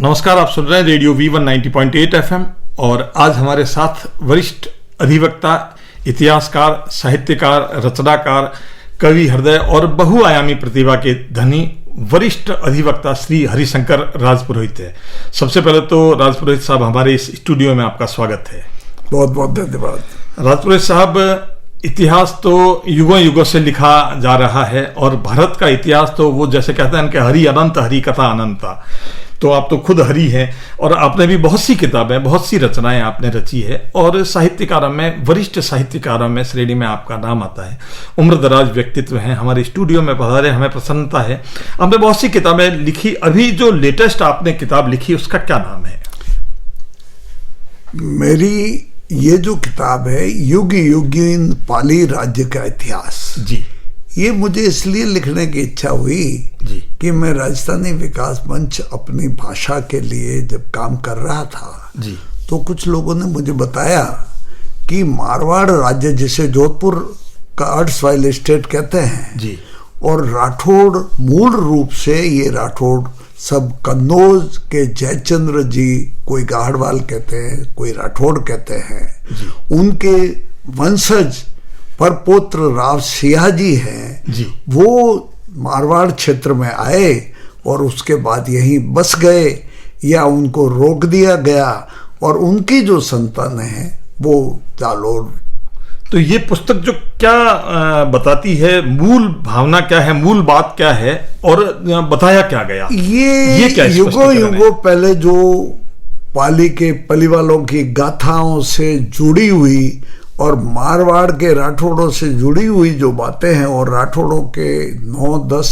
नमस्कार, आप सुन रहे हैं रेडियो V1 90.8 FM और आज हमारे साथ वरिष्ठ अधिवक्ता, इतिहासकार, साहित्यकार, रचनाकार, कवि हृदय और बहुआयामी प्रतिभा के धनी वरिष्ठ अधिवक्ता श्री हरिशंकर राजपुरोहित है। सबसे पहले तो राजपुरोहित साहब, हमारे इस स्टूडियो में आपका स्वागत है। बहुत बहुत धन्यवाद। राजपुरोहित साहब, इतिहास तो युगों युगों से लिखा जा रहा है और भारत का इतिहास तो वो जैसे कहते हैं कि हरि अनंत, हरि कथा अनंता। तो आप तो खुद हरि हैं और आपने भी बहुत सी किताबें, बहुत सी रचनाएं आपने रची है और साहित्यकारों में, वरिष्ठ साहित्यकारों में श्रेणी में आपका नाम आता है। उम्रदराज व्यक्तित्व हैं, हमारे स्टूडियो में पधारे, हमें प्रसन्नता है। आपने बहुत सी किताबें लिखी, अभी जो लेटेस्ट आपने किताब लिखी उसका क्या नाम है? मेरी ये जो किताब है युग युगीन पाली राज्य का इतिहास जी, ये मुझे इसलिए लिखने की इच्छा हुई जी कि मैं राजस्थानी विकास मंच अपनी भाषा के लिए जब काम कर रहा था जी, तो कुछ लोगों ने मुझे बताया कि मारवाड़ राज्य, जिसे जोधपुर का अर्धस्वाइल स्टेट कहते हैं जी, और राठौड़, मूल रूप से ये राठौड़ सब कन्नौज के जयचंद्र जी, कोई गाहड़वाल कहते हैं, कोई राठौड़ कहते हैं, उनके वंशज पर पुत्र राव सियाजी हैं जी, वो मारवाड़ क्षेत्र में आए और उसके बाद यहीं बस गए या उनको रोक दिया गया और उनकी जो संतान है वो जालोर। तो ये पुस्तक जो क्या बताती है, मूल भावना क्या है, मूल बात क्या है और बताया क्या गया? ये क्या युगों युगों पहले जो पाली के पलीवालों की गाथाओं से जुड़ी हुई और मारवाड़ के राठौड़ों से जुड़ी हुई जो बातें हैं, और राठौड़ों के 9-10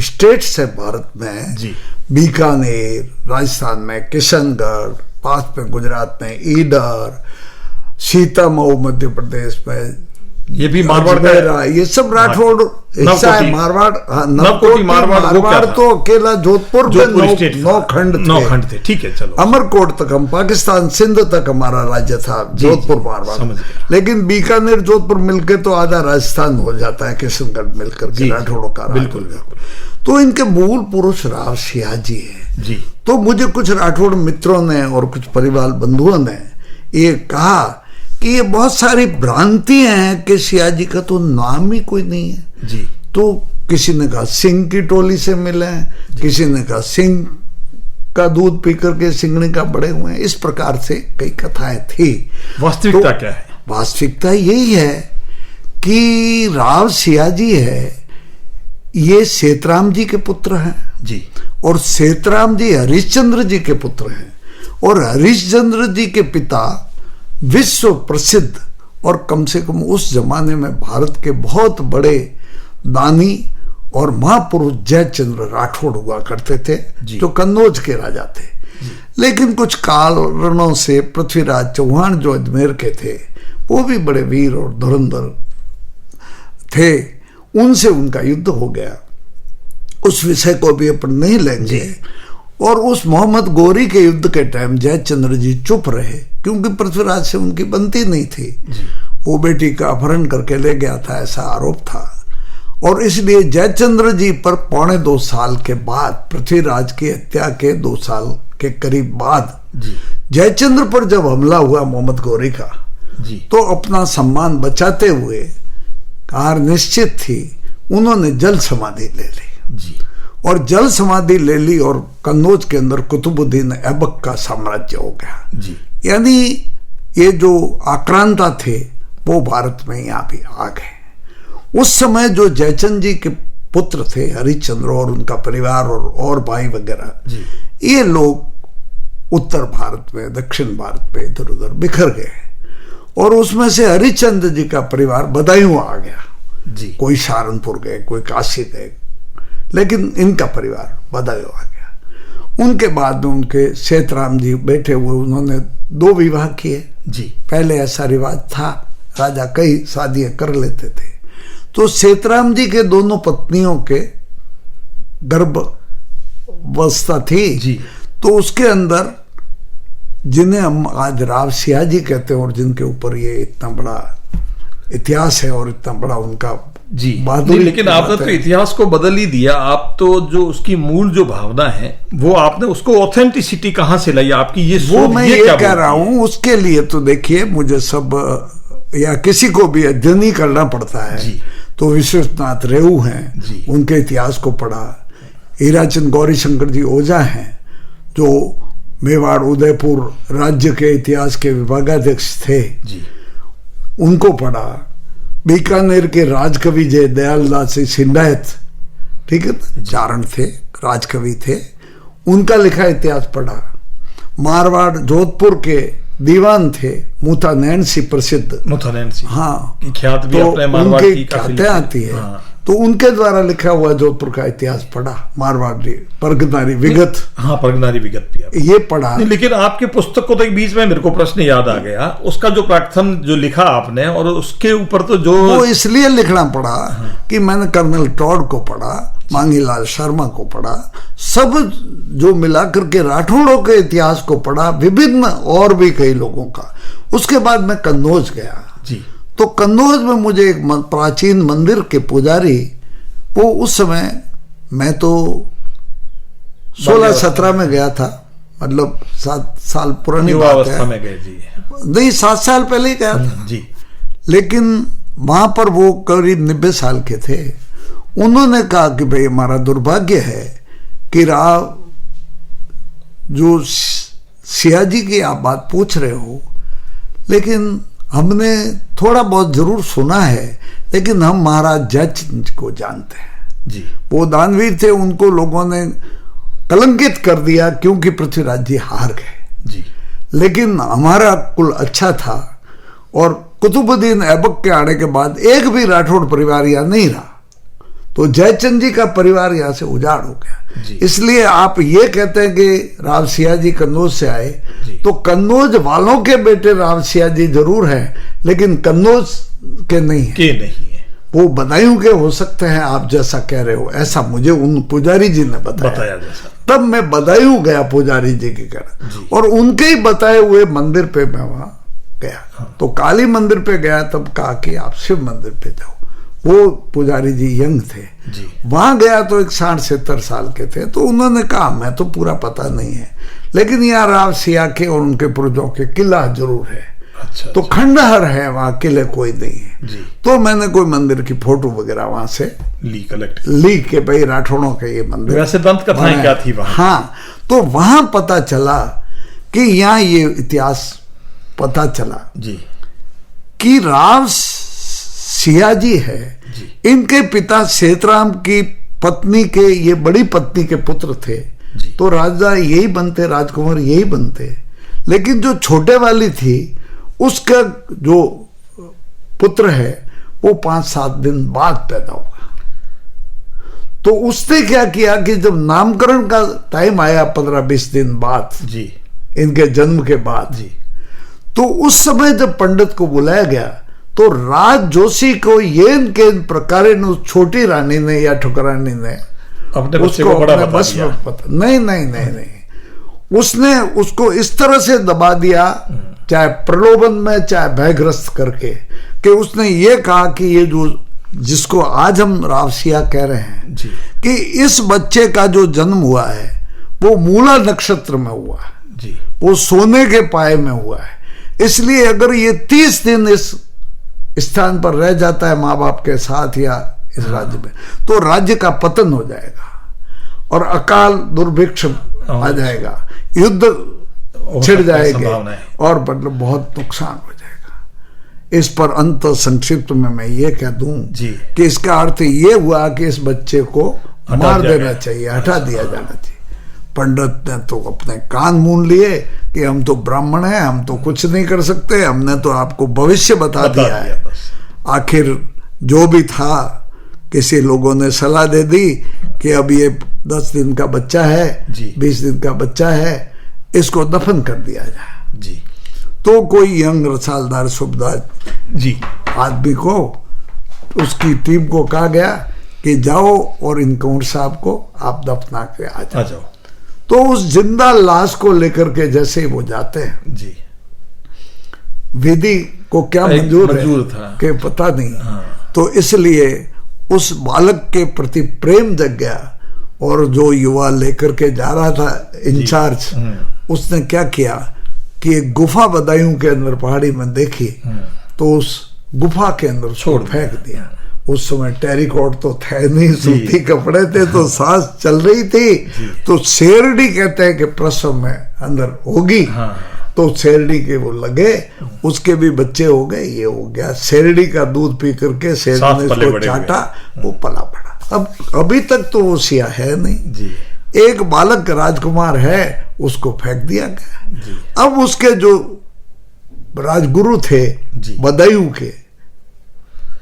स्टेट्स है भारत में जी, बीकानेर राजस्थान में, किशनगढ़ पास में गुजरात में, ईडर, सीतामऊ मध्य प्रदेश में, ये भी मारवाड़ का, ये सब राठौड़ हिस्सा है। मारवाड़, नवकोटी मारवाड़ तो अकेला जोधपुर में 9 खंड थे। ठीक है, चलो। अमरकोट तक हम, पाकिस्तान सिंध तक हमारा राज्य था, जोधपुर मारवाड़। लेकिन बीकानेर जोधपुर मिलके तो आधा राजस्थान हो जाता है, किशनगढ़ मिलकर के राठौड़ों का। बिल्कुल। तो इनके मूल पुरुष राव सियाजी है जी। तो मुझे कुछ राठौड़ मित्रों ने और कुछ परिवार बंधुओं ने ये कहा कि ये बहुत सारी भ्रांतियां हैं कि सियाजी का तो नाम ही कोई नहीं है जी। तो किसी ने कहा सिंह की टोली से मिले हैं, किसी ने कहा सिंह का दूध पीकर के सिंगनी का बड़े हुए हैं। इस प्रकार से कई कथाएं थी। वास्तविकता क्या है? वास्तविकता यही है कि राव सियाजी है, ये सेतराम जी के पुत्र हैं जी, और सेतराम जी हरिश्चंद्र जी के पुत्र हैं, और हरिश्चंद्र जी के पिता विश्व प्रसिद्ध और कम से कम उस जमाने में भारत के बहुत बड़े दानी और महापुरुष जयचंद्र राठौड़ हुआ करते थे, जो कन्नौज के राजा थे। लेकिन कुछ कारणों से पृथ्वीराज चौहान जो अजमेर के थे, वो भी बड़े वीर और धुरंधर थे, उनसे उनका युद्ध हो गया। उस विषय को भी अपन नहीं लेंगे। और उस मोहम्मद गोरी के युद्ध के टाइम जयचंद्र जी चुप रहे, क्योंकि पृथ्वीराज से उनकी बनती नहीं थी। वो बेटी का अपहरण करके ले गया था, ऐसा आरोप था। और इसलिए जयचंद्र जी पर 2.25 साल के बाद, पृथ्वीराज की हत्या के 2 साल के करीब बाद, जयचंद्र पर जब हमला हुआ मोहम्मद गोरी का, तो अपना सम्मान बचाते हुए, हार निश्चित थी, उन्होंने जल समाधि ले ली। और जल समाधि ले ली और कन्नौज के अंदर कुतुबुद्दीन ऐबक का साम्राज्य हो गया। यानी ये जो आक्रांता थे वो भारत में यहाँ भी आ गए। उस समय जो जयचंद जी के पुत्र थे, हरिश्चंद्र और उनका परिवार और भाई वगैरह, ये लोग उत्तर भारत में, दक्षिण भारत में इधर उधर बिखर गए। और उसमें से हरिश्चंद्र जी का परिवार बदायूं आ गया। कोई सहारनपुर गए, कोई काशी गए, लेकिन इनका परिवार बदायूं आ गया। उनके बाद में उनके सेतराम जी बैठे हुए, उन्होंने 2 विवाह किए। पहले ऐसा रिवाज था, राजा कई शादियां कर लेते थे। तो सेतराम जी के दोनों पत्नियों के गर्भावस्था थी, तो उसके अंदर जिन्हें हम आज राव सियाजी कहते हैं और जिनके ऊपर ये इतना बड़ा इतिहास है और इतना बड़ा उनका जी बहादुरी नहीं, लेकिन की आपने बात तो है। इतिहास को बदल ही दिया। आप तो जो उसकी मूल जो भावना है वो आपने उसको ऑथेंटिसिटी कहाँ से लाई? आपकी ये वो सोच मैं ये ये क्या कह रहा बोलती है? हूं, उसके लिए तो देखिए मुझे सब या किसी को भी अध्ययन ही करना पड़ता है। जी। तो विश्वनाथ रेऊ हैं, जी। उनके इतिहास को पढ़ा। हीराचंद गौरी शंकर जी ओझा हैं जो मेवाड़ उदयपुर राज्य के इतिहास के विभागाध्यक्ष थे, जी उनको पढ़ा। बीकानेर के राजकवि जय दयाल दास सिंडायत, ठीक है ना, चारण थे, राजकवि थे, उनका लिखा इतिहास पढ़ा। मारवाड़ जोधपुर के दीवान थे मूथा नैन सी प्रसिद्ध, मुथलैन सिंह हाँ, की ख्यात भी तो अपने मारवाड़ उनकी की काफी ख्यातें आती है। हाँ। तो उनके द्वारा लिखा हुआ जोधपुर का इतिहास पढ़ा, मारवाड़ी परगनारी विगत, हाँ परगनारी विगत भी आप ये पढ़ा। नहीं, लेकिन आपके पुस्तक को तो एक बीच में मेरे को प्रश्न याद आ गया, उसका जो प्राकथन जो लिखा आपने और उसके ऊपर तो जो वो इसलिए लिखना पड़ा कि मैंने कर्नल टॉड को पढ़ा, मांगीलाल शर्मा को पढ़ा, सब जो मिलाकर के राठौड़ों के इतिहास को पढ़ा, विभिन्न और भी कई लोगों का। उसके बाद मैं कन्नौज गया। जी तो कन्नौज में मुझे एक प्राचीन मंदिर के पुजारी, वो उस समय मैं तो 16-17 में गया था, मतलब 7 साल पुरानी युवा बात अवस्था है, में गए जी। नहीं 7 साल पहले ही गया था। जी लेकिन वहां पर वो करीब 90 साल के थे। उन्होंने कहा कि भाई हमारा दुर्भाग्य है कि राव जो सियाजी की आप बात पूछ रहे हो, लेकिन हमने थोड़ा बहुत जरूर सुना है, लेकिन हम महाराज जयचंद को जानते हैं। जी वो दानवीर थे, उनको लोगों ने कलंकित कर दिया क्योंकि पृथ्वीराज जी हार गए। जी लेकिन हमारा कुल अच्छा था और कुतुबुद्दीन ऐबक के आने के बाद एक भी राठौड़ परिवार यहाँ नहीं रहा, तो जयचंद जी का परिवार यहाँ से उजाड़ हो गया। जी। इसलिए आप ये कहते हैं कि राव सियाजी कन्नौज से आए, जी। तो कन्नौज वालों के बेटे राव सियाजी जरूर हैं, लेकिन कन्नौज के नहीं है। के नहीं है, वो बदायूं के हो सकते हैं, आप जैसा कह रहे हो, ऐसा मुझे उन पुजारी जी ने बताया जैसा। तब मैं बदायूं गया पुजारी जी के घर, और उनके ही बताए हुए मंदिर पे मैं वहां गया। हाँ। तो काली मंदिर पे गया, तब कहा कि आप शिव मंदिर पे जाओ। वो पुजारी जी यंग थे। जी वहां गया तो एक 60-70 साल के थे। तो उन्होंने कहा मैं तो पूरा पता नहीं है, लेकिन यहाँ राव सिया के और उनके पुरजों के किला जरूर है। अच्छा तो खंडहर है वहां, किले कोई नहीं है। जी तो मैंने कोई मंदिर की फोटो वगैरह वहां से ली कलेक्ट ली के भाई राठौड़ों के ये मंदिर, वैसे दंत कथाएं क्या थी वहां? हाँ, तो वहां पता चला कि यहाँ ये इतिहास पता चला जी कि राव सियाजी है, जी। इनके पिता सेतराम की पत्नी के, ये बड़ी पत्नी के पुत्र थे। जी। तो राजा यही बनते, राजकुमार यही बनते। लेकिन जो छोटे वाली थी, उसका जो पुत्र है वो 5-7 दिन बाद पैदा हुआ। तो उसने क्या किया कि जब नामकरण का टाइम आया 15-20 दिन बाद, जी इनके जन्म के बाद, जी तो उस समय जब पंडित को बुलाया गया, तो राज जोशी को ये इनके प्रकारे छोटी रानी ने या ठुकरानी ने अपने बच्चे उसको को बड़ा अपने बता बस दिया। में पता नहीं, उसने उसको इस तरह से दबा दिया, चाहे प्रलोभन में चाहे भयग्रस्त करके, कि उसने ये कहा कि ये जो जिसको आज हम रावसिया कह रहे हैं, जी कि इस बच्चे का जो जन्म हुआ है वो मूला नक्षत्र में हुआ है, जी वो सोने के पाए में हुआ है। इसलिए अगर ये 30 दिन इस स्थान पर रह जाता है माँ बाप के साथ या इस राज्य में, तो राज्य का पतन हो जाएगा और अकाल दुर्भिक्ष आ जाएगा, युद्ध छिड़ जाएंगे और मतलब बहुत नुकसान हो जाएगा। इस पर अंत संक्षिप्त में मैं ये कह दूं कि इसका अर्थ ये हुआ कि इस बच्चे को मार देना चाहिए, हटा दिया जाना चाहिए। पंडित ने तो अपने कान मूंद लिए कि हम तो ब्राह्मण हैं, हम तो कुछ नहीं कर सकते, हमने तो आपको भविष्य बता दिया है। आखिर जो भी था, किसी लोगों ने सलाह दे दी कि अब ये 10 दिन का बच्चा है, 20 दिन का बच्चा है, इसको दफन कर दिया जाए। जी तो कोई यंग रसालदार सुबदार जी आदमी को, उसकी टीम को कहा गया कि जाओ और इन कंवर साहब को आप दफना के आ जाओ। तो उस जिंदा लाश को लेकर के जैसे ही वो जाते हैं, जी विधि को क्या मंजूर था कि पता नहीं। हाँ। तो इसलिए उस बालक के प्रति प्रेम जग गया, और जो युवा लेकर के जा रहा था इंचार्ज, उसने क्या किया कि एक गुफा बदायूं के अंदर पहाड़ी में देखी, तो उस गुफा के अंदर छोड़ फेंक दिया। उस समय टेरिकॉट तो थे नहीं, सूती कपड़े थे, तो सांस चल रही थी, तो शेरडी कहते हैं कि प्रसव में अंदर होगी, तो शेरडी के वो लगे, उसके भी बच्चे हो गए, ये हो गया। शेरडी का दूध पी करके शेरडी ने उसको चाटा, वो पला पड़ा। अब अभी तक तो वो सिया है नहीं जी। एक बालक राजकुमार है, उसको फेंक दिया गया। अब उसके जो राजगुरु थे बदायूं के,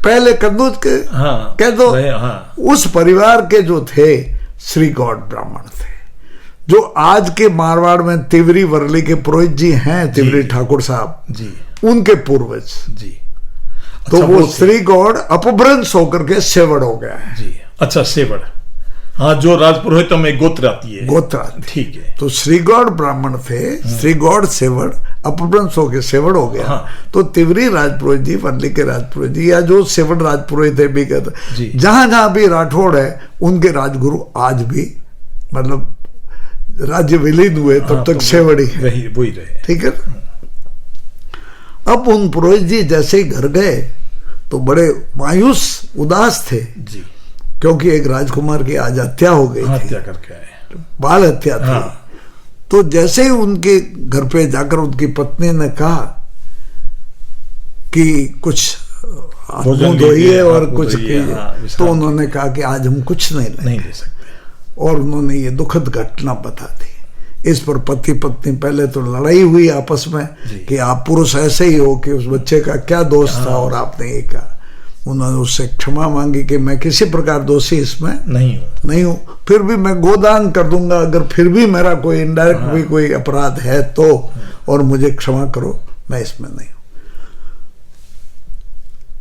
पहले कन्नौज के कह दो, उस परिवार के जो थे श्री गौड़ ब्राह्मण थे, जो आज के मारवाड़ में तिवरी वर्ली के पुरोहित जी हैं, तिवरी ठाकुर साहब जी, उनके पूर्वज जी। तो अच्छा, वो श्री गौड़ अपभ्रंश होकर के सेवड़ हो गया है जी। अच्छा, सेवड़, हाँ, जो राजपुरोहितों में गोत्र आती है, गोत्र आती, ठीक है। तो श्री गौड़ ब्राह्मण थे, श्री गौड़ सेवड़, अपभ्रंश होकर सेवड़ हो गया। तो तिवरी राजपुरोहित जी, वर्ली के राजपुरोहित जी, या जो सेवड़ राजपुरोहित है भी कहते, जहां जहां भी राठौड़ है, उनके राजगुरु आज भी मतलब राज्य विलीन हुए तब तक सेवड़ी है, वही रहे, ठीक है। अब उन पुरोहित जी जैसे ही घर गए तो बड़े मायूस उदास थे जी, क्योंकि एक राजकुमार की आज हत्या हो गई, हत्या करके आए, बाल हत्या थी। तो जैसे ही उनके घर पे जाकर उनकी पत्नी ने कहा कि कुछ मुंह धोइए और कुछ कीजिए, तो उन्होंने कहा कि आज हम कुछ नहीं ले सकते, और उन्होंने ये दुखद घटना बता दी। इस पर पति पत्नी पहले तो लड़ाई हुई आपस में कि आप पुरुष ऐसे ही हो, कि उस बच्चे का क्या दोष था और आपने ये कहा। उन्होंने उससे क्षमा मांगी कि मैं किसी प्रकार दोषी इसमें नहीं हूं, फिर भी मैं गोदान कर दूंगा, अगर फिर भी मेरा कोई इनडायरेक्ट भी कोई अपराध है तो, और मुझे क्षमा करो, मैं इसमें नहीं हूं।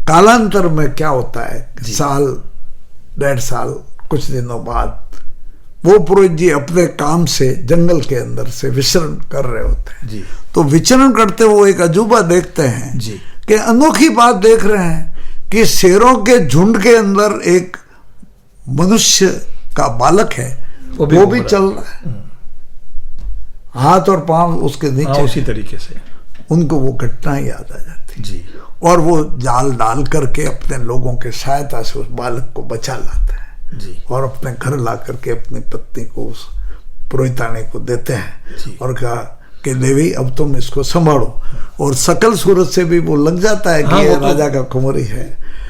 कालांतर में क्या होता है, साल 1.5 साल कुछ दिनों बाद वो पुरोहित जी अपने काम से जंगल के अंदर से विचरण कर रहे होते हैं जी। तो विचरण करते हुए एक अजूबा देखते हैं जी, कि अनोखी बात देख रहे हैं कि शेरों के झुंड के अंदर एक मनुष्य का बालक है, वो भी चल रहा है, हाथ और पांव उसके नीचे, उसी तरीके से उनको वो घटना याद आ जाती जी। और वो जाल डाल करके अपने लोगों के सहायता से उस बालक को बचा लाते हैं जी, और अपने घर ला करके अपनी पत्नी को, उस पुरोहिताने को देते हैं, और कहा कि देवी अब तुम इसको संभालो। और सकल सूरत से भी वो लग जाता है कि ये राजा का कुंवरी है।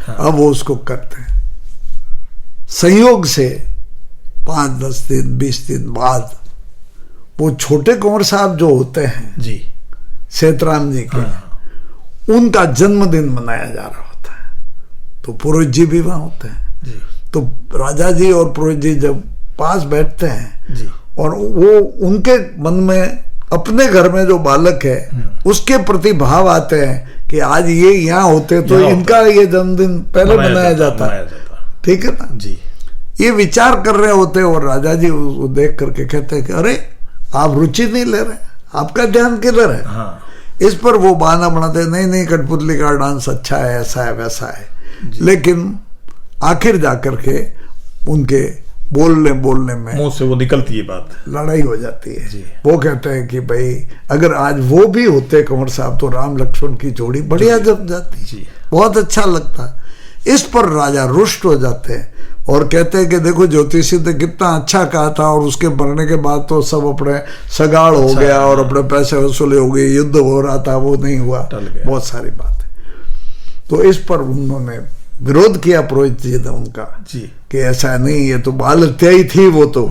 अब वो उसको करते हैं। संयोग से 5-10 दिन 20 दिन बाद वो छोटे कुंवर साहब जो होते हैं जी, सेतराम जी के, उनका जन्मदिन मनाया जा रहा होता है। तो पुरोहित जी भी वहां होते हैं जी। तो राजा जी और पुरोहित जी जब पास बैठते हैं जी, और वो उनके मन में अपने घर में जो बालक है उसके प्रति भाव आते हैं कि आज ये यहाँ होते तो इनका ये जन्मदिन पहले मनाया जाता, ठीक है ना जी। ये विचार कर रहे होते, और राजा जी उसको देख करके कहते हैं कि अरे आप रुचि नहीं ले रहे, आपका ध्यान किधर है। इस पर वो बहाना बनाते, नहीं कठपुतली का डांस अच्छा है, ऐसा है वैसा है। लेकिन आखिर जाकर के उनके बोलने में मुंह से वो निकलती है बात, लड़ाई हो जाती है। वो कहते हैं कि भाई अगर आज वो भी होते कंवर साहब तो राम लक्ष्मण की जोड़ी बढ़िया जम जाती जी, बहुत अच्छा लगता। इस पर राजा रुष्ट हो जाते हैं और कहते हैं कि देखो ज्योतिषी ने कितना अच्छा कहा था, और उसके मरने के बाद तो सब अपने सगाड़ हो गया और अपने पैसे वसूले हो गए, युद्ध हो रहा था वो नहीं हुआ, बहुत सारी बातें। तो इस पर उन्होंने विरोध किया पुरोहित जी ने उनका जी, कि ऐसा नहीं, ये तो बाल हत्या ही थी वो तो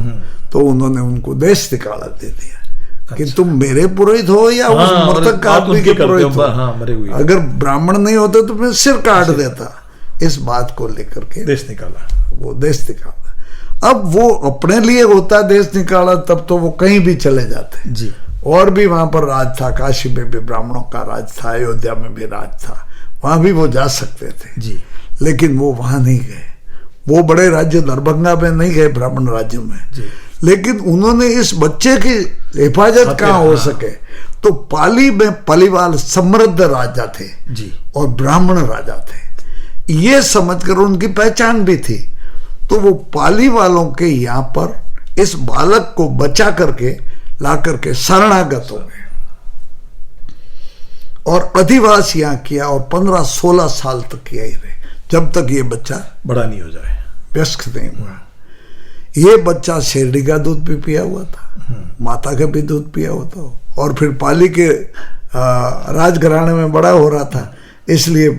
उन्होंने उनको देश निकाला दे दिया कि तुम मेरे पुरोहित हो या उस मृतक आदमी के पुरोहित हो। अगर ब्राह्मण नहीं होते तो मैं सिर काट देता। इस बात को लेकर के देश निकाला, वो देश निकाला। अब वो अपने लिए होता देश निकाला तब तो वो कहीं भी चले जाते जी। और भी वहां पर राज था, काशी में भी ब्राह्मणों का राज था, अयोध्या में भी राज था, वहां भी वो जा सकते थे जी। लेकिन वो वहां नहीं गए, वो बड़े राज्य दरभंगा में नहीं गए, ब्राह्मण राज्य में जी। लेकिन उन्होंने इस बच्चे की हिफाजत कहाँ हो सके, तो पाली में पालीवाल समृद्ध राजा थे जी, और ब्राह्मण राजा थे। ये समझकर उनकी पहचान भी थी, तो वो पाली वालों के यहाँ पर इस बालक को बचा करके ला करके शरणागत हो गए और अधिवास यहाँ किया और 15-16 साल तक यही रहे, जब तक ये बच्चा बड़ा नहीं हो जाए, व्यस्क नहीं हुआ। ये बच्चा शेरडी का दूध भी पिया हुआ था, माता का भी दूध पिया हुआ था, और फिर पाली के राजघराने में बड़ा हो रहा था, इसलिए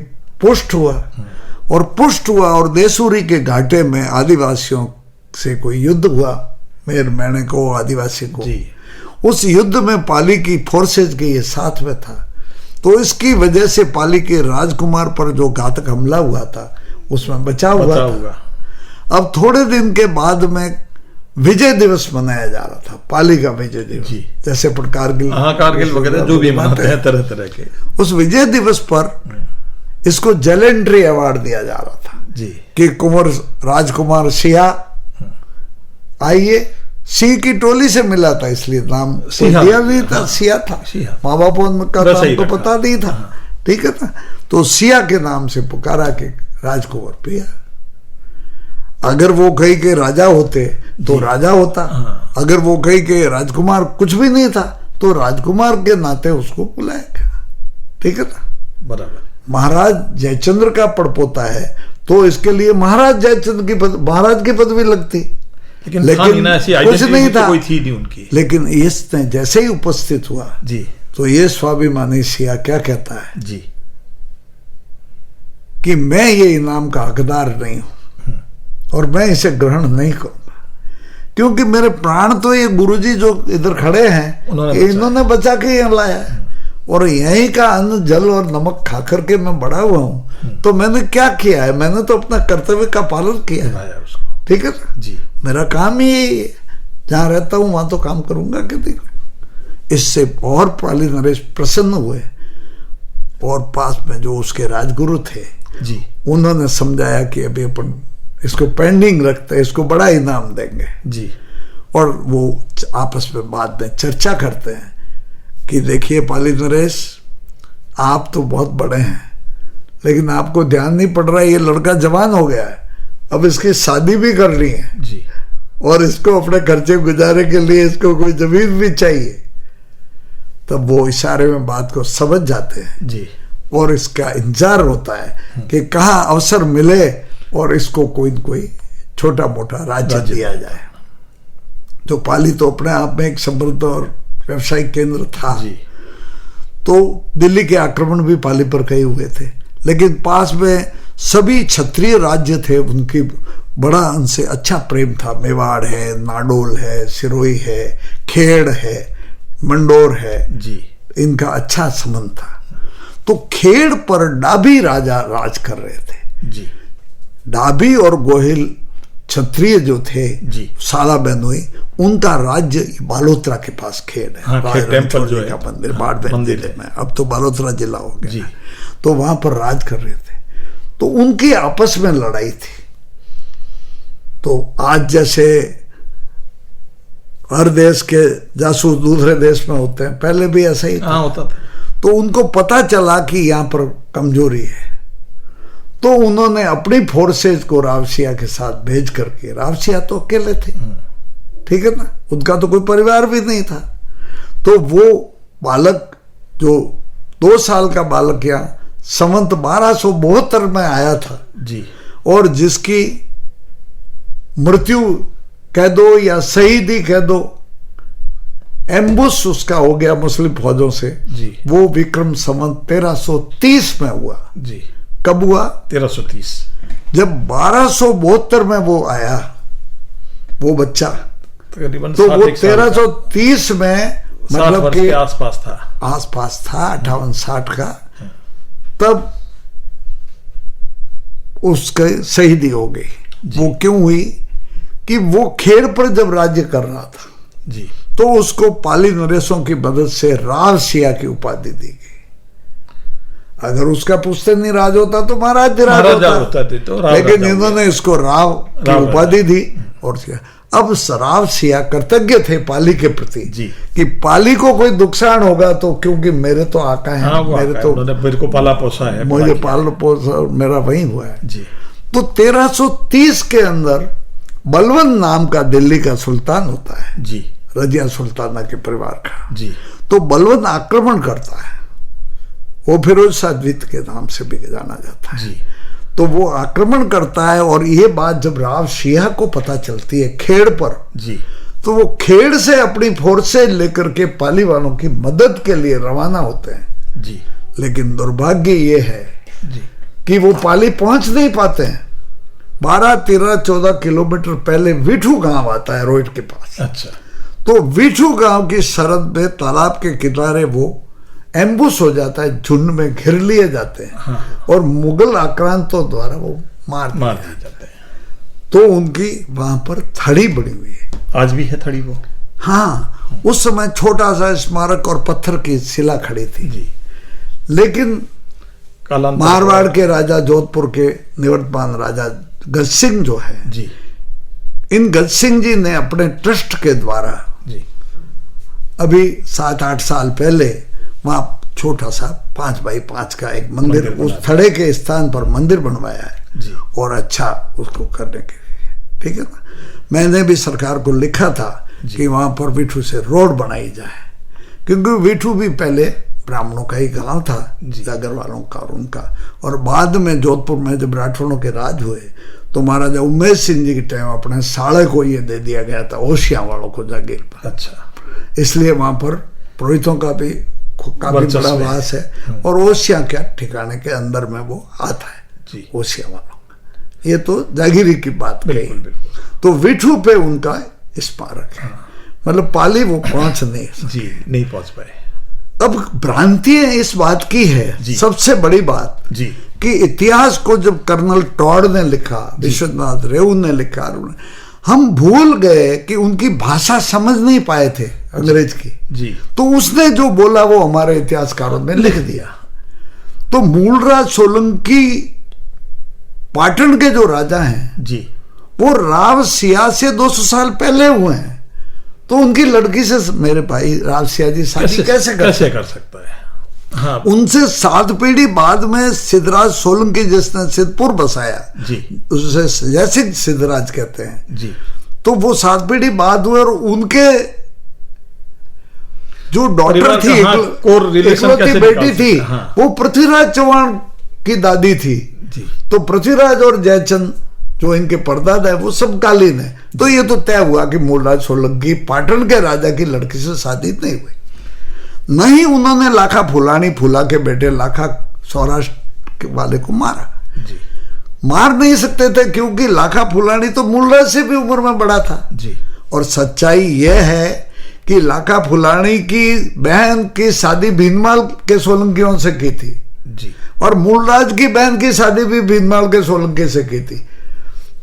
पुष्ट हुआ। और पुष्ट हुआ और देसूरी के घाटे में आदिवासियों से कोई युद्ध हुआ, मेर मैंने को आदिवासी को, उस युद्ध में पाली की फोर्सेज के ये साथ में था, तो इसकी वजह से पाली के राजकुमार पर जो घातक हमला हुआ था उसमें बचा हुआ था। अब थोड़े दिन के बाद में विजय दिवस मनाया जा रहा था, पाली का विजय दिवस, जैसे पर कारगिल वगैरह जो भी मनाते हैं तरह तरह के। उस विजय दिवस पर इसको जेलेंट्री अवार्ड दिया जा रहा था जी, कि कुंवर राजकुमार सिया आइए, सिंह की टोली से मिला था इसलिए नाम सिया नहीं था, सिया था, माँ बापों का नाम तो पता नहीं था, ठीक है ना। तो सिया के नाम से पुकारा के राजकुमार पिया। अगर वो कहीं के राजा होते तो राजा होता, अगर वो कहीं के राजकुमार कुछ भी नहीं था तो राजकुमार के नाते उसको बुलाएगा, ठीक है ना। बराबर। महाराज जयचंद्र का पड़पोता है तो इसके लिए महाराज जयचंद्र की महाराज की पदवी लगती, लेकिन कुछ नहीं था, कोई थी नहीं उनकी। लेकिन इसने जैसे ही उपस्थित हुआ जी, तो ये स्वाभिमानी सिया क्या कहता है जी, कि मैं ये इनाम का हकदार नहीं हूं और मैं इसे ग्रहण नहीं करूंगा, क्योंकि मेरे प्राण तो ये गुरुजी जो इधर खड़े हैं इन्होंने बचा के यहाँ लाया है, और यहीं का अन्न जल और नमक खा करके मैं बड़ा हुआ हूं, तो मैंने क्या किया है, मैंने तो अपना कर्तव्य का पालन किया है, ठीक है ना जी। मेरा काम ही यही है, जहां रहता हूं वहां तो काम करूंगा कि नहीं। इससे और पाली नरेश प्रसन्न हुए, और पास में जो उसके राजगुरु थे जी, उन्होंने समझाया कि अभी अपन इसको पेंडिंग रखते हैं, इसको बड़ा इनाम देंगे जी। और वो आपस में बाद में चर्चा करते हैं कि देखिए पाली नरेश, आप तो बहुत बड़े हैं, लेकिन आपको ध्यान नहीं पड़ रहा है, ये लड़का जवान हो गया है, अब इसकी शादी भी करनी है जी, और इसको अपने खर्चे गुजारे के लिए इसको कोई जमीन भी चाहिए। तब वो इशारे में बात को समझ जाते हैं जी, और इसका इंतजार होता है कि कहाँ अवसर मिले और इसको कोई न कोई छोटा मोटा राज्य दिया जाए। तो पाली तो अपने आप में एक समृद्ध और व्यवसायिक केंद्र था जी। तो दिल्ली के आक्रमण भी पाली पर कई हुए थे, लेकिन पास में सभी क्षत्रिय राज्य थे, उनकी बड़ा उनसे अच्छा प्रेम था। मेवाड़ है, नाडोल है, सिरोही है, खेड़ है, मंडोर है जी, इनका अच्छा संबंध था। तो खेड़ पर डाभी राजा राज कर रहे थे जी। डाभी और गोहिल क्षत्रिय जो थे जी, साला बहनोई, उनका राज्य बालोतरा के पास खेड़ है। हाँ, टेम्पल जो है का मंदिर बाड़मेर जिले में, अब तो बालोतरा जिला हो गया जी। तो वहां पर राज कर रहे थे, तो उनकी आपस में लड़ाई थी। तो आज जैसे हर देश के जासूस दूसरे देश में होते हैं, पहले भी ऐसा ही था। होता था। तो उनको पता चला कि यहाँ पर कमजोरी है, तो उन्होंने अपनी फोर्सेज को रावसिया के साथ भेज करके, रावसिया तो अकेले थे, ठीक है ना, उनका तो कोई परिवार भी नहीं था, तो वो बालक जो 2 साल का बालक यहाँ संवत 1272 में आया था जी, और जिसकी मृत्यु कह दो या शहीदी कह दो, एम्बुश उसका हो गया मुस्लिम फौजों से जी, वो विक्रम संवत 1330 में हुआ जी। कब हुआ? 1330। जब 1272 में वो आया वो बच्चा, तकरीबन तो वो 1330 में मतलब के आसपास था, 58-60 का, तब उसकी शहीदी हो गई। वो क्यों हुई कि वो खेड़ पर जब राज्य कर रहा था जी, तो उसको पाली नरेशों की मदद से रावसिया की उपाधि दी गई। अगर उसका पुश्तैनी राज होता तो महाराज होता, तो लेकिन इन्होंने इसको राव की उपाधि दी। और अब राव सिया कृतज्ञ थे पाली के प्रति जी। कि पाली को कोई नुकसान होगा तो, क्योंकि मेरे तो आका हैं, हाँ, मेरे को पाला पोसा है, मुझे पाल पोसा मेरा वही हुआ है जी। तो 1330 के अंदर बलवंत नाम का दिल्ली का सुल्तान होता है जी, रजिया सुल्ताना के परिवार का जी। तो बलवंत आक्रमण करता है, वो फिरोज शाह द्वित के नाम से भी जाना जाता है जी। तो वो आक्रमण करता है और ये बात जब राव सिया को पता चलती है खेड़ पर जी, तो वो खेड़ से अपनी फोर्सेज लेकर के पाली वालों की मदद के लिए रवाना होते हैं जी, लेकिन दुर्भाग्य ये है जी कि वो पाली पहुंच नहीं पाते हैं। 12, 13, 14 किलोमीटर पहले विठू गांव आता है रोहित के पास। अच्छा। तो विठू गांव की सरहद में तालाब के किनारे वो एम्बुश हो जाता है, झुंड में घिर लिए जाते हैं। हाँ। और मुगल आक्रांतों द्वारा वो मार दिए जाते हैं। तो उनकी वहां पर थड़ी बनी हुई है, आज भी है थड़ी वो। हाँ, उस समय छोटा सा स्मारक और पत्थर की शिला खड़ी थी जी। लेकिन मारवाड़ के राजा, जोधपुर के निवर्तमान राजा गज सिंह जो है जी, इन गज सिंह जी ने अपने ट्रस्ट के द्वारा जी, अभी 7-8 साल पहले वहां छोटा सा 5x5 का एक मंदिर उस थड़े के स्थान पर मंदिर बनवाया है जी। और अच्छा उसको करने के लिए, ठीक है ना। मैंने भी सरकार को लिखा था कि वहां पर विठू से रोड बनाई जाए, क्योंकि विठू भी पहले ब्राह्मणों का ही गांव था, जागर वालों का और उनका। और बाद में जोधपुर में जब राठौड़ों के राज हुए तो महाराजा उमेश सिंह जी के टाइम अपने साले को ये दे दिया गया था, ओशिया वालों को जागीर पर। अच्छा। इसलिए वहां पर पुरोहितों का भी काफी बड़ा वास है और ओशिया के ठिकाने के अंदर में वो आता है ओशिया वालों का। ये तो जागीरी की बात कही। तो विठू पे उनका स्मारक है। मतलब पाली वो पहुंच नहीं पहुंच पाए। अब भ्रांति इस बात की है, सबसे बड़ी बात जी, कि इतिहास को जब कर्नल टॉड ने लिखा, विश्वनाथ रेऊ ने लिखा, हम भूल गए कि उनकी भाषा समझ नहीं पाए थे अंग्रेज की जी। तो उसने जो बोला वो हमारे इतिहासकारों ने लिख दिया। तो मूलराज सोलंकी पाटन के जो राजा हैं जी, वो राव सिया से 200 साल पहले हुए हैं। तो उनकी लड़की से मेरे भाई राव सिया जी शादी कैसे कर सकता है? हाँ। उनसे 7 पीढ़ी बाद में सिद्धराज सोलंकी जिसने सिद्धपुर बसाया जी, उसे जैसे सिद्धराज कहते हैं जी। तो वो 7 पीढ़ी बाद हुए और उनके जो डॉटर थी, इकलौती बेटी थी, वो पृथ्वीराज चौहान की दादी थी जी। तो पृथ्वीराज और जयचंद जो इनके परदादा है वो सब कालीन है। तो ये तो तय हुआ कि मूलराज सोलंकी पाटन के राजा की लड़की से शादी नहीं हुई। नहीं, उन्होंने लाखा फुलानी फूला के बेटे लाखा सौराष्ट्र वाले को मारा जी। मार नहीं सकते थे क्योंकि लाखा फुलानी तो मूलराज से भी उम्र में बड़ा था जी। और सच्चाई यह है कि लाखा फुलानी की बहन की शादी भीनमाल के सोलंकियों से की थी जी। और मूलराज की बहन की शादी भी भीनमाल के सोलंकी से की थी।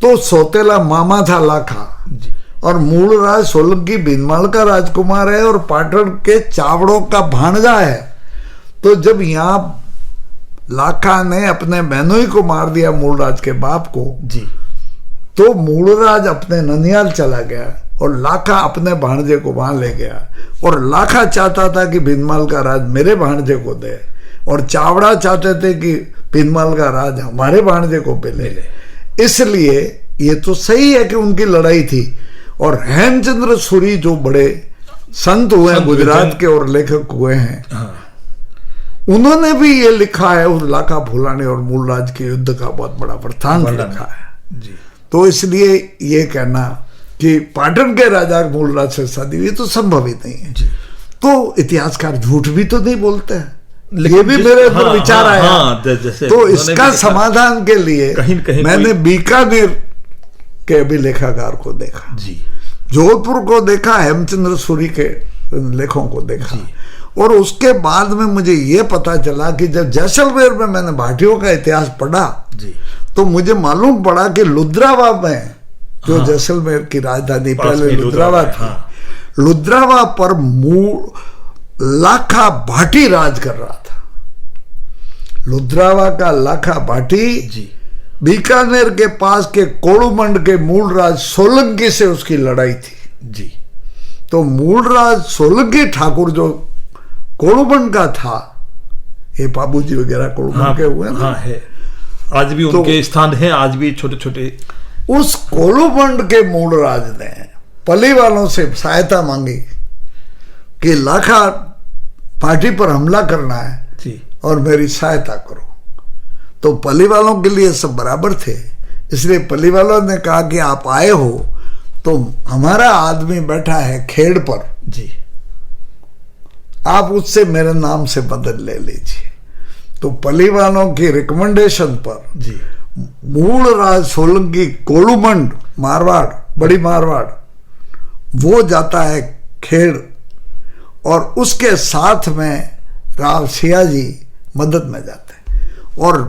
तो सौतेला मामा था लाखा जी। और मूलराज सोलंकी भीनमाल का राजकुमार है और पाटन के चावड़ों का भांजा है। तो जब यहाँ लाखा ने अपने बहनोई को मार दिया मूलराज के बाप को जी, तो मूलराज अपने ननियाल चला गया और लाखा अपने भांजे को वहां ले गया। और लाखा चाहता था कि भीनमाल का राज मेरे भांजे को दे और चावड़ा चाहते थे कि भीनमाल का राज हमारे भांजे को मिले। इसलिए ये तो सही है कि उनकी लड़ाई थी। और हेमचंद्र सूरी जो बड़े संत हुए हैं गुजरात के और लेखक हुए हैं, उन्होंने भी ये लिखा है उस लाखा फुलानी और मूलराज के युद्ध का बहुत बड़ा वृत्तांत लिखा है जी। तो इसलिए ये कहना कि पाटन के राजा मूलराज से शादी हुई तो संभव ही नहीं है जी। तो इतिहासकार झूठ भी तो नहीं बोलते हैं, ये भी मेरे ऊपर विचार आया। तो इसका समाधान के लिए कहीं मैंने बीकानेर के अभिलेखागार को देखा जी, जोधपुर को देखा, हेमचंद्र सूरी के लेखों को देखा और उसके बाद में मुझे ये पता चला कि जब जैसलमेर में मैंने भाटियों का इतिहास पढ़ा जी, तो मुझे मालूम पड़ा कि लुद्रावा में जो जैसलमेर की राजधानी पहले लुद्रावा थी, लुद्रावा पर लाखा भाटी राज कर रहा था। लुद्रावा का लाखा भाटी जी, बीकानेर के पास के कोड़ुमंड के मूलराज सोलंकी से उसकी लड़ाई थी जी। तो मूलराज सोलंकी ठाकुर जो कोड़ुमंड का था, ये बाबूजी वगैरह कोड़ुमंड के हुए ना, हाँ है, आज भी उनके स्थान है, आज भी छोटे छोटे। उस कोड़ुमंड के मूलराज ने पली वालों से सहायता मांगी कि लाखा पार्टी पर हमला करना है जी, और मेरी सहायता करो। तो पली वालों के लिए सब बराबर थे, इसलिए पली वालों ने कहा कि आप आए हो तो हमारा आदमी बैठा है खेड़ पर जी, आप उससे मेरे नाम से बदल ले लीजिए। तो पली वालों की रिकमेंडेशन पर जी, मूलराज सोलंकी कोड़ुमंड मारवाड़, बड़ी मारवाड़, वो जाता है खेड़ और उसके साथ में राव सियाजी मदद में जाते हैं और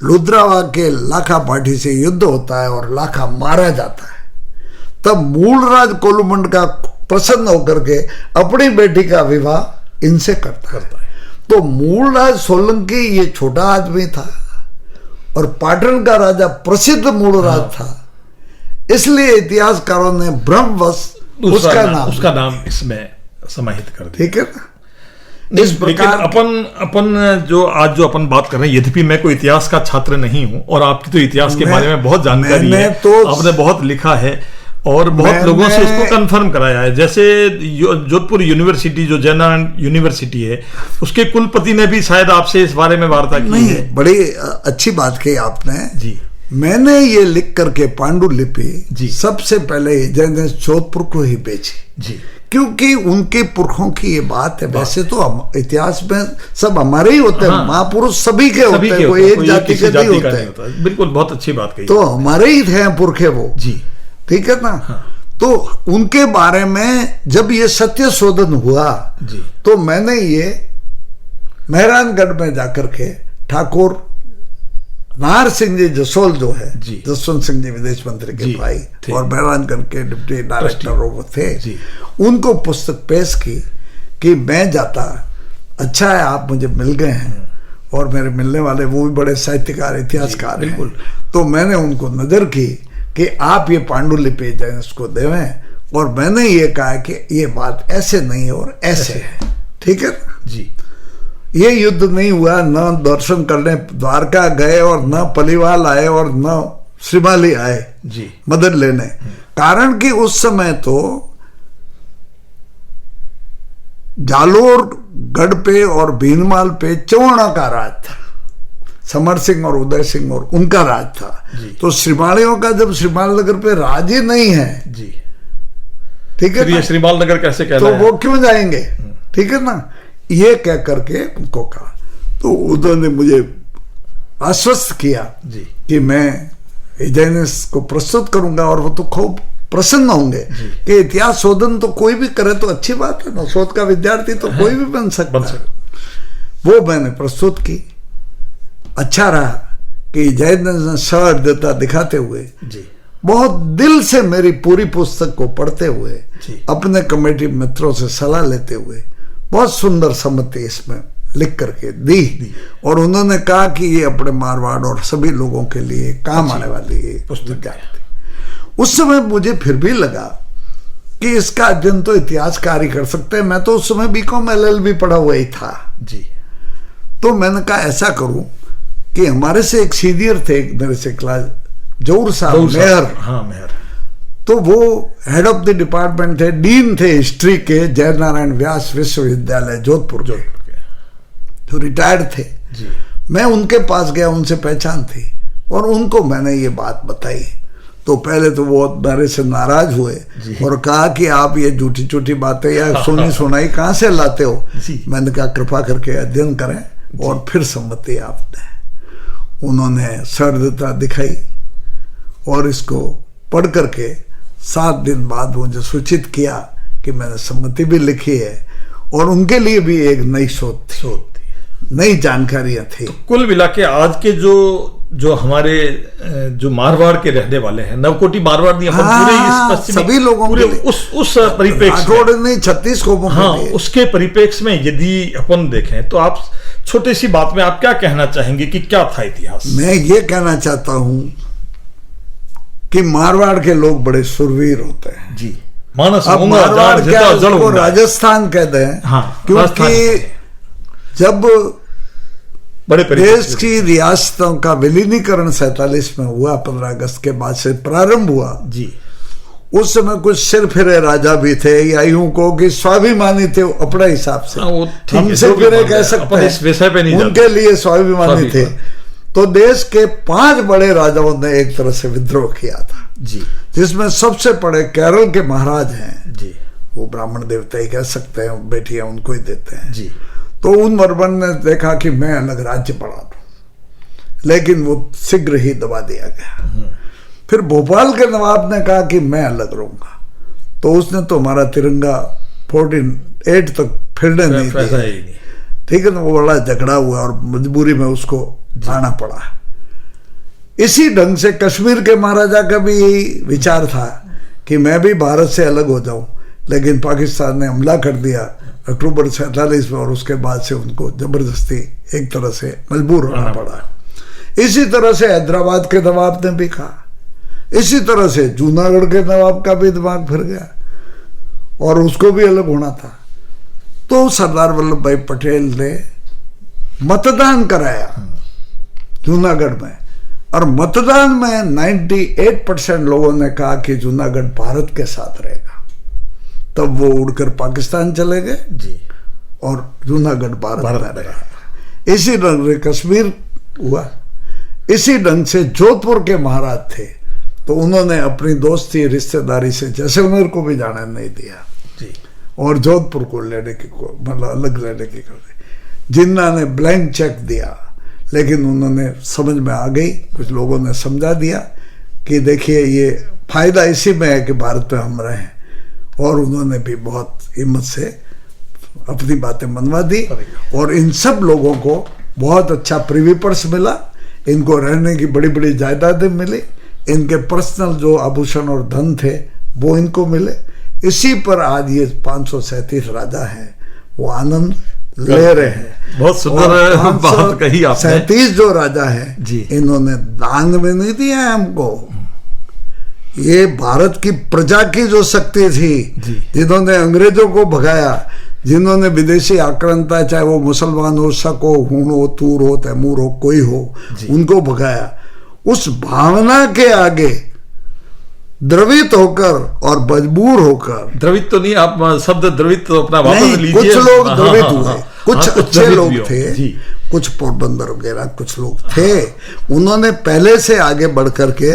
लुद्रावा के लाखा पार्टी से युद्ध होता है और लाखा मारा जाता है। तब मूलराज कोड़ुमंड का प्रसन्न होकर के अपनी बेटी का विवाह इनसे करता है। तो मूलराज सोलंकी ये छोटा आदमी था और पाटन का राजा प्रसिद्ध मूलराज था, इसलिए इतिहासकारों ने भ्रमवश उसका नाम इसमें समाहित कर दिया। ठीक है ना। इस लेकिन प्रकार अपन जो आज जो अपन बात कर रहे हैं, यद्यपि मैं कोई इतिहास का छात्र नहीं हूं और आपकी तो इतिहास के बारे में बहुत जानकारी है, आपने बहुत लिखा है और बहुत लोगों से इसको कंफर्म कराया है। जैसे जोधपुर यूनिवर्सिटी, जो जयनारायण यूनिवर्सिटी है, उसके कुलपति ने भी शायद आपसे इस बारे में वार्ता की है। बड़ी अच्छी बात कही आपने जी। मैंने ये लिख करके पांडुलिपि जी सबसे पहले जोधपुर को ही भेजी जी, क्योंकि उनके पुरखों की ये बात है। वैसे तो हम इतिहास में सब हमारे ही होते हैं, हाँ, महापुरुष सभी के होते हैं, कोई एक जाति के नहीं होते। बिल्कुल, बहुत अच्छी बात कही। तो हमारे ही थे पुरखे वो जी, ठीक है ना। हाँ। तो उनके बारे में जब ये सत्य शोधन हुआ जी, तो मैंने ये मेहरानगढ़ में जाकर के ठाकुर नाहर सिंह जी जसोल जो है, जसवंत सिंह जी विदेश मंत्री के भाई और मेहरानगढ़ के डिप्टी डायरेक्टर वो थे, उनको पुस्तक पेश की कि मैं जाता, अच्छा है आप मुझे मिल गए हैं और मेरे मिलने वाले वो भी बड़े साहित्यकार इतिहासकार हैं। तो मैंने उनको नजर की कि आप ये पांडुलिपि इसको देवें और मैंने ये कहा कि ये बात ऐसे नहीं है और ऐसे है, ठीक है जी। ये युद्ध नहीं हुआ, न दर्शन करने द्वारका गए और न पलिवाल आए और न श्रीमाली आए जी मदद लेने, कारण कि उस समय तो जालोर गढ़ पे और भीनमाल पे चौहाना का राज था, समर सिंह और उदय सिंह और उनका राज था। तो श्रीमालियों का जब श्रीमाल नगर पे राज ही नहीं है जी, ठीक है, ये श्रीमाल नगर कैसे कहलाया? तो वो क्यों जाएंगे, ठीक है ना। ये कह करके उनको कहा, तो उन्होंने मुझे आश्वस्त किया जी कि मैं इजैनिस को प्रस्तुत करूंगा और वो तो खूब प्रसन्न होंगे कि इतिहास शोधन तो कोई भी करे तो अच्छी बात है ना, शोध का विद्यार्थी तो कोई भी बन सकता है। वो मैंने प्रस्तुत की, अच्छा रहा कि इजैनिस ने सहृदयता दिखाते हुए जी, बहुत दिल से मेरी पूरी पुस्तक को पढ़ते हुए, अपने कमेटी मित्रों से सलाह लेते हुए बहुत सुंदर सम्मति इसमें लिख करके दी और उन्होंने कहा कि ये अपने मारवाड़ और सभी लोगों के लिए काम आने वाली पुस्तक थी। उस समय मुझे फिर भी लगा कि इसका अध्ययन तो इतिहासकार ही कर सकते हैं। मैं तो उस समय बीकॉम LLB पढ़ा हुआ ही था जी। तो मैंने कहा ऐसा करूं कि हमारे से एक सीनियर थे मेरे से क्लास, जौहर साहब मेहर, हाँ मेहर, तो वो हेड ऑफ द डिपार्टमेंट थे, डीन थे हिस्ट्री के जयनारायण व्यास विश्वविद्यालय जोधपुर के, जो रिटायर्ड थे जी। मैं उनके पास गया, उनसे पहचान थी और उनको मैंने ये बात बताई। तो पहले तो वो मेरे से नाराज हुए और कहा कि आप ये झूठी झूठी बातें या सुनी सुनाई कहाँ से लाते हो। मैंने कहा कृपा करके अध्ययन करें और फिर सम्मति आप दें। उन्होंने सहृदयता दिखाई और इसको पढ़ करके 7 दिन बाद मुझे सूचित किया कि मैंने सम्मति भी लिखी है और उनके लिए भी एक नई शोध थी, नई जानकारियां थी। तो कुल मिला के आज के जो हमारे जो मारवाड़ के रहने वाले हैं, नवकोटि मारवाड़ी, पूरे इस पश्चिमी सभी लोगों पूरे उस परिप्रेक्ष्य में, नहीं 36 को, हाँ, उसके परिप्रेक्ष्य में यदि अपन देखें तो आप छोटी सी बात में आप क्या कहना चाहेंगे कि क्या था इतिहास? मैं ये कहना चाहता हूं कि मारवाड़ के लोग बड़े सुरवीर होते हैं जी। मानस अब होगा, मारवाड़ जान क्या जितना जड़ उसको होगा। राजस्थान कहते हैं। हाँ, क्योंकि राजस्थान जब बड़े देश की रियासतों का विलीनीकरण 47 में हुआ, 15 अगस्त के बाद से प्रारंभ हुआ जी, उस समय कुछ सिर फिरे राजा भी थे, या यूं को कि स्वाभिमानी थे अपने हिसाब से। हाँ, वो ठीक है, हम जो सिर भी फिरे मान कह लें, सकते अपन इस विषय पे नहीं हैं, जाते। उनके लिए स्वाभिमानी थे। तो देश के 5 बड़े राजाओं ने एक तरह से विद्रोह किया था जी, जिसमें सबसे बड़े केरल के महाराज हैं जी, वो ब्राह्मण देवता ही कह सकते हैं, बेटियां उनको ही देते हैं जी। तो उन वर्मन ने देखा कि मैं अलग राज्य बढ़ा दूं, लेकिन वो शीघ्र ही दबा दिया गया। फिर भोपाल के नवाब ने कहा कि मैं अलग रहूंगा, तो उसने तो हमारा तिरंगा 48 तक फिरने नहीं ऐसा दिया। ही नहीं। ठीक है ना, वो बड़ा झगड़ा हुआ और मजबूरी में उसको आना पड़ा। इसी ढंग से कश्मीर के महाराजा का भी यही विचार था कि मैं भी भारत से अलग हो जाऊं, लेकिन पाकिस्तान ने हमला कर दिया अक्टूबर 47 में और उसके बाद से उनको जबरदस्ती एक तरह से मजबूर होना पड़ा। इसी तरह से हैदराबाद के नवाब ने भी कहा, इसी तरह से जूनागढ़ के नवाब का भी दिमाग फिर गया और उसको भी अलग होना था। तो सरदार वल्लभ भाई पटेल ने मतदान कराया जूनागढ़ में, और मतदान में 98% लोगों ने कहा कि जूनागढ़ भारत के साथ रहेगा। तब वो उड़कर पाकिस्तान चले गए जी, और जूनागढ़ भारत में रहा। इसी ढंग से कश्मीर हुआ। इसी ढंग से जोधपुर के महाराज थे, तो उन्होंने अपनी दोस्ती रिश्तेदारी से जैसलमेर को भी जाने नहीं दिया जी, और जोधपुर को लेने की मतलब अलग लेने की कर दी। जिन्ना ने ब्लैंक चेक दिया, लेकिन उन्होंने समझ में आ गई, कुछ लोगों ने समझा दिया कि देखिए ये फायदा इसी में है कि भारत पे हम रहें, और उन्होंने भी बहुत हिम्मत से अपनी बातें मनवा दी। और इन सब लोगों को बहुत अच्छा प्रिवी पर्स मिला, इनको रहने की बड़ी बड़ी जायदादें मिली, इनके पर्सनल जो आभूषण और धन थे वो इनको मिले। इसी पर आज ये 537 राजा हैं, वो आनंद ले रहे हैं। बहुत सुंदर बात कही आपने। 37 जो राजा हैं जी, इन्होंने दान में नहीं दिया है हमको, ये भारत की प्रजा की जो शक्ति थी, जिन्होंने अंग्रेजों को भगाया, जिन्होंने विदेशी आक्रांता, चाहे वो मुसलमान हो, शक हो, हूण हो, तूर हो, तैमूर हो, कोई हो, उनको भगाया। उस भावना के आगे द्रवित होकर और मजबूर होकर, द्रवित तो नहीं, आप शब्द द्रवित तो अपना वापस नहीं, लीजिए। कुछ लोग हाँ, द्रवित हाँ, हुए, हाँ, कुछ हाँ, अच्छे द्रवित लोग भी हो। थे जी, कुछ पोरबंदर वगैरह कुछ लोग थे, उन्होंने पहले से आगे बढ़ करके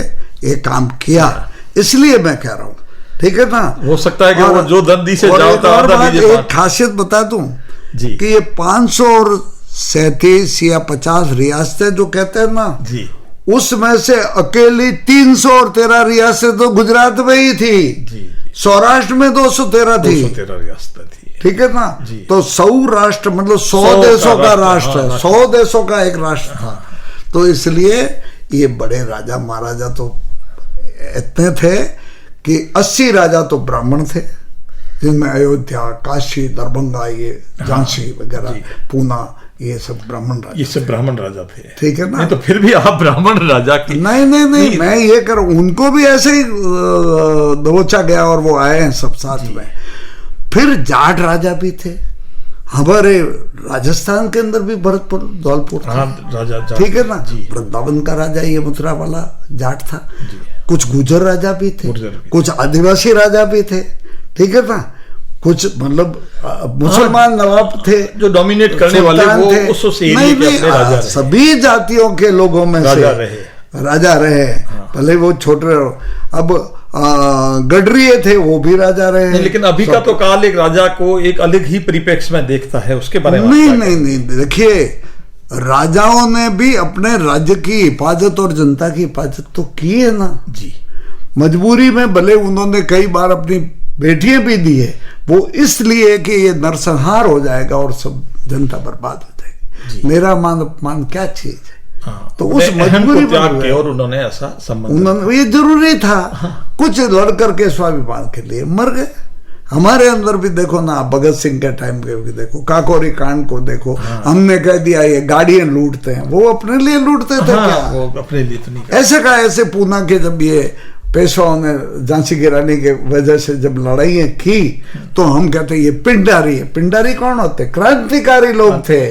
ये काम किया, इसलिए मैं कह रहा हूं। ठीक है ना, हो सकता है कि वो जो दंदी से जाता एक खासियत बता दूं जी, कि ये 537 या 50 रियासतें जो कहते हैं ना जी, उसमें से अकेली 313 रियासतें तो गुजरात में ही थी, जी, सौराष्ट्र में 213 थी, 213 रियासतें थी। ठीक है ना। तो सौराष्ट्र मतलब 100 देशों का राष्ट्र, 100 देशों का एक राष्ट्र था। तो इसलिए ये बड़े राजा महाराजा तो इतने थे कि 80 राजा तो ब्राह्मण थे, जिनमें अयोध्या, काशी, दरभंगा, ये झांसी वगैरह, पूना, ये सब ब्राह्मण राजा, ये सब ब्राह्मण राजा थे। ठीक है ना। नहीं तो फिर भी आप ब्राह्मण राजा की नहीं, मैं ये कर, उनको भी ऐसे ही दबोचा गया और वो आए हैं सब साथ में। फिर जाट राजा भी थे हमारे राजस्थान के अंदर भी, भरतपुर, धौलपुर, राजा, ठीक है ना। वृंदावन का राजा ये मथुरा वाला जाट था। कुछ गुजर राजा भी थे, कुछ आदिवासी राजा भी थे, ठीक है ना। कुछ मतलब मुसलमान नवाब थे जो डोमिनेट करने वाले, वो उस एरिया के अपने राजा रहे। सभी जातियों के लोगों में राजा रहे, भले वो छोटे। अब गडरिये थे, वो भी राजा रहे। लेकिन अभी का तो काल एक राजा को एक अलग ही परिप्रेक्ष्य में देखता है, उसके बारे में नहीं, देखिए राजाओं ने भी अपने राज्य की हिफाजत और जनता की हिफाजत तो की है ना जी। मजबूरी में भले उन्होंने कई बार अपनी बेटियां भी दी है, वो इसलिए कि ये नरसंहार हो जाएगा और सब जनता बर्बाद हो जाएगी, मेरा मान अपमान क्या चीज है। तो उस मजबूरी में और उन्होंने ऐसा संबंध, उन्होंने, ये जरूरी था। कुछ लड़ करके स्वाभिमान के लिए मर गए। हमारे अंदर भी देखो ना, भगत सिंह के टाइम के भी देखो, काकोरी कांड को देखो। हमने कह दिया ये गाड़ियां लूटते हैं, वो अपने लिए लूटते थे क्या? वो अपने लिए तो नहीं। ऐसे का ऐसे पूना के जब ये पेशवाओं ने झांसी की रानी के वजह से जब लड़ाइयां की, तो हम कहते ये पिंडारी है। पिंडारी कौन होते? क्रांतिकारी लोग थे,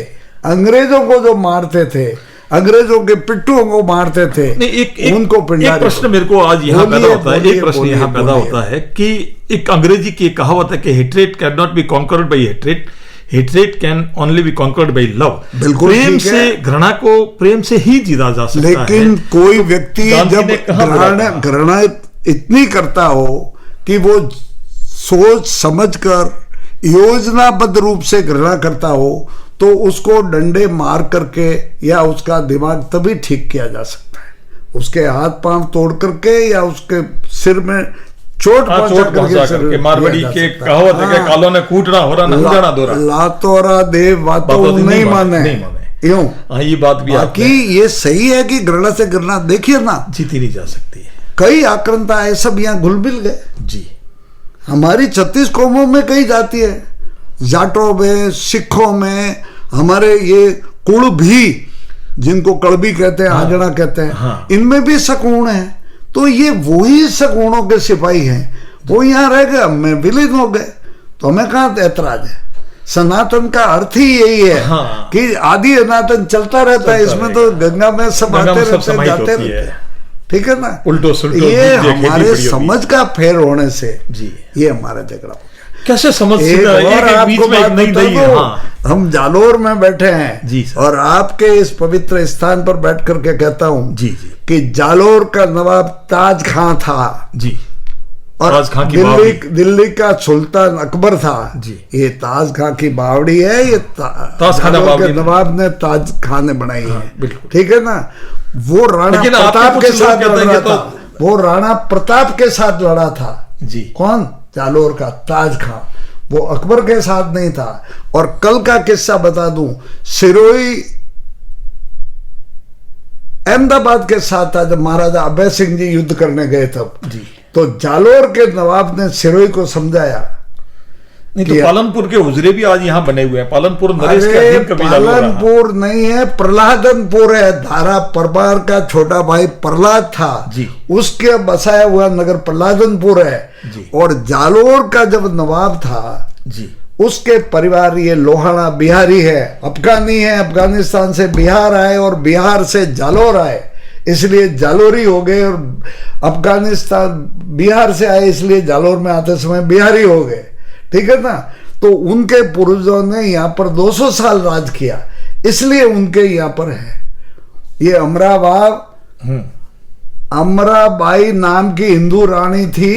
अंग्रेजों को जो मारते थे, अंग्रेजों के पिट्ठुओं को मारते थे। उनको पिंडारी। एक प्रश्न मेरे को आज यहाँ पैदा होता है, एक प्रश्न यहाँ पैदा होता है कि एक अंग्रेजी की कहावत है कि hatred can not be conquered by hatred, hatred can only be conquered by love. बिल्कुल, प्रेम से घृणा को प्रेम से ही जीता जा सकता है। लेकिन कोई व्यक्ति जब घृणा इतनी करता हो कि वो सोच समझकर योजनाबद्ध रूप से घृणा करता हो, तो उसको डंडे मार करके या उसका दिमाग तभी ठीक किया जा सकता है। उसके हाथ पांव तोड़ करके या उसके सिर में चोट पहुंचा करके। मारवाड़ी के कहावत है कि कालों ने कूटना हो रहा न जाना दो रहा, लातोरा देव बातों नहीं माने, यूं। ये बात भी बाकी ये सही है कि घृणा से घृणा देखिए ना जीती नहीं जा सकती है। कई आक्रांता है, सब यहाँ घुल मिल गए जी। हमारी 36 कौमों में कई जाति है, जाटों में, सिखों में, हमारे ये कुल भी जिनको कड़बी कहते हैं, आजड़ा कहते हैं, इनमें भी सगुण है। तो ये वही सगुणों के सिपाही हैं, वो यहाँ रह गए, हमें विलीन हो गए, तो हमें कहाँ ऐतराज है? सनातन का अर्थ ही यही है कि आदि अनातन चलता रहता है। इसमें तो गंगा में सब आते रहते हैं, जाते रहते हैं, ठीक है ना? उल्टो सुल्टो ये हमारे समझ का फेर होने से जी ये हमारा झगड़ा। कैसे समझ हम जालोर में बैठे हैं जी और आपके इस पवित्र स्थान पर बैठ करके कहता हूं जी कि जालोर का नवाब ताज खां था जी, और ताज खां की दिल्ली का सुल्तान अकबर था जी। ये ताज खां की बावड़ी है, ये ताज खां के नवाब ने ताज खां ने बनाई है, ठीक है ना? वो राणा प्रताप के साथ लड़ा था, वो राणा प्रताप के साथ लड़ा था जी। कौन? जालोर का ताज खां, वो अकबर के साथ नहीं था। और कल का किस्सा बता दूं, सिरोही अहमदाबाद के साथ था जब महाराजा अभय सिंह जी युद्ध करने गए तब जी। तो जालोर के नवाब ने सिरोही को समझाया। नहीं तो पालनपुर के हुजरे भी आज यहाँ बने हुए हैं। पालनपुर नरेश के अधीन कबीला लोग रहा। पालनपुर नहीं है, प्रहलादनपुर है। धारा परमार का छोटा भाई प्रहलाद था जी, उसके बसाया हुआ नगर प्रहलादनपुर है जी। और जालोर का जब नवाब था जी, उसके परिवार ये लोहाना बिहारी है, अफगानी है, अफगानिस्तान से बिहार आए और बिहार से जालोर आए, इसलिए जालोरी हो गए। और अफगानिस्तान बिहार से आए इसलिए जालोर में आते समय बिहारी हो गए, ठीक है ना? तो उनके पूर्वजों ने यहाँ पर 200 साल राज किया, इसलिए उनके यहाँ पर है। ये अमराबाई नाम की हिंदू रानी थी,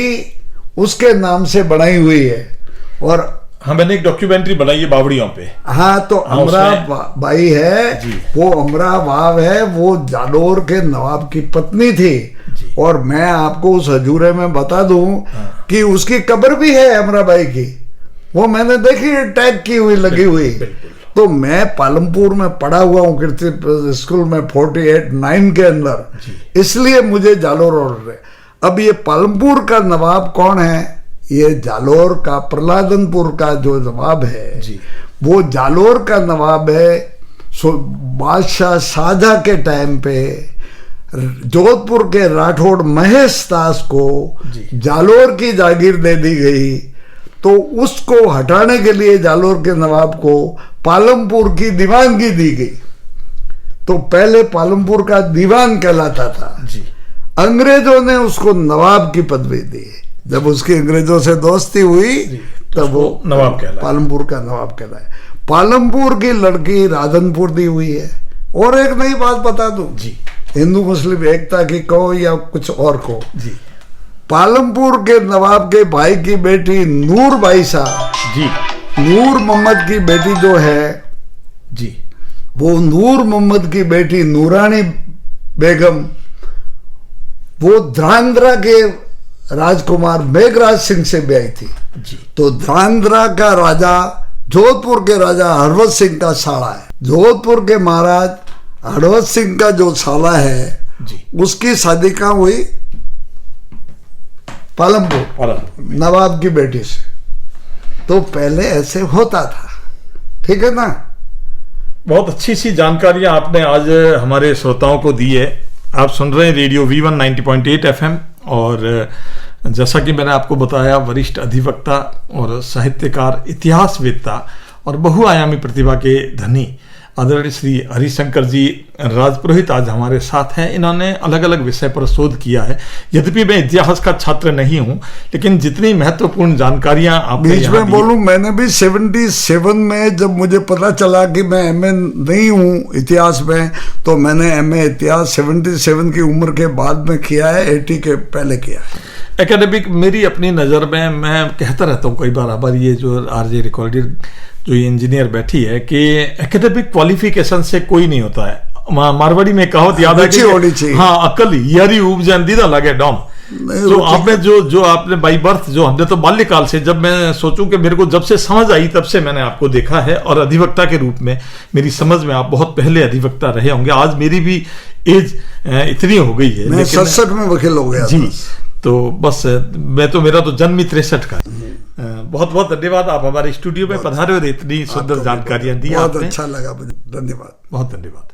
उसके नाम से बनाई हुई है। और मैंने एक डॉक्यूमेंट्री बनाई है बावड़ियों पे। हाँ, तो अमराबाई है, वो अमराबाव है, वो जालोर के नवाब की पत्नी थी। और मैं आपको उस हजूरे में बता दूं कि उसकी कब्र भी है अमराबाई की, वो मैंने देखी टैग की हुई लगी हुई। तो मैं पालमपुर में पढ़ा हुआ हूँ कीर्ति स्कूल में 48-9 के अंदर, इसलिए मुझे जालोर और अब ये पालमपुर का नवाब कौन है? ये जालोर का प्रहलादनपुर का जो नवाब है जी, वो जालोर का नवाब है। बादशाह शाहजहां के टाइम पे जोधपुर के राठौड़ महेश दास को जालोर की जागीर दे दी गई, तो उसको हटाने के लिए जालोर के नवाब को पालमपुर की दीवानगी दी गई। तो पहले पालमपुर का दीवान कहलाता था जी। अंग्रेजों ने उसको नवाब की पदवी दी। जब उसकी अंग्रेजों से दोस्ती हुई तब वो नवाब कहलाया, पालमपुर का नवाब कहलाया। पालमपुर की लड़की राधनपुर दी हुई है। और एक नई बात बता दूं जी, हिंदू मुस्लिम एकता की कहो या कुछ और को जी, पालमपुर के नवाब के भाई की बेटी नूर बाई साहब जी, नूर मोहम्मद की बेटी जो है जी, वो नूर मोहम्मद की बेटी नूरानी बेगम, वो ध्रांद्रा के राजकुमार मेघराज सिंह से ब्याही थी जी। तो ध्रांद्रा का राजा जोधपुर के राजा हरवत सिंह का साला है। जोधपुर के महाराज हरवत सिंह का जो साला है जी, उसकी शादी कहाँ हुई? पालमपुर नवाब की बेटी से। तो पहले ऐसे होता था, ठीक है ना। बहुत अच्छी सी जानकारियां आपने आज हमारे श्रोताओं को दी है। आप सुन रहे हैं रेडियो V1 90.8 FM, और जैसा कि मैंने आपको बताया, वरिष्ठ अधिवक्ता और साहित्यकार, इतिहासवेत्ता और बहुआयामी प्रतिभा के धनी आदरणीय श्री हरिशंकर जी राजपुरोहित आज हमारे साथ हैं। इन्होंने अलग अलग विषय पर शोध किया है। यद्यपि मैं इतिहास का छात्र नहीं हूं, लेकिन जितनी महत्वपूर्ण जानकारियां आपने बीच में बोलूं, मैंने भी 77 में जब मुझे पता चला कि मैं एमए नहीं हूं इतिहास में, तो मैंने एमए इतिहास 77 की उम्र के बाद में किया है, 80 के पहले किया है। एकेडमिक मेरी अपनी नज़र में, मैं कहता रहता हूँ कई बार, हमारी ये जो आरजे रिकॉर्डेड जो ये इंजीनियर बैठी है, कि एकेडमिक क्वालिफिकेशन से कोई नहीं होता है। मारवाड़ी में कहावत याद है कि हाँ, अकल यारी उपजन दीदा लगे डॉम। तो आपने जो आपने बाई बर्थ, जो हमने तो बाल्यकाल से, जब मैं सोचूं कि मेरे को जब से समझ आई तब से मैंने आपको देखा है, और अधिवक्ता के रूप में मेरी समझ में आप बहुत पहले अधिवक्ता रहे होंगे। आज मेरी भी एज इतनी हो गई है, मैं 67 में वकील हो गया जी। तो बस मेरा तो जन्म ही 63 का। बहुत बहुत धन्यवाद, आप हमारे स्टूडियो में पधारे और इतनी सुंदर जानकारियां दी आपने। बहुत अच्छा लगा मुझे, धन्यवाद, बहुत धन्यवाद।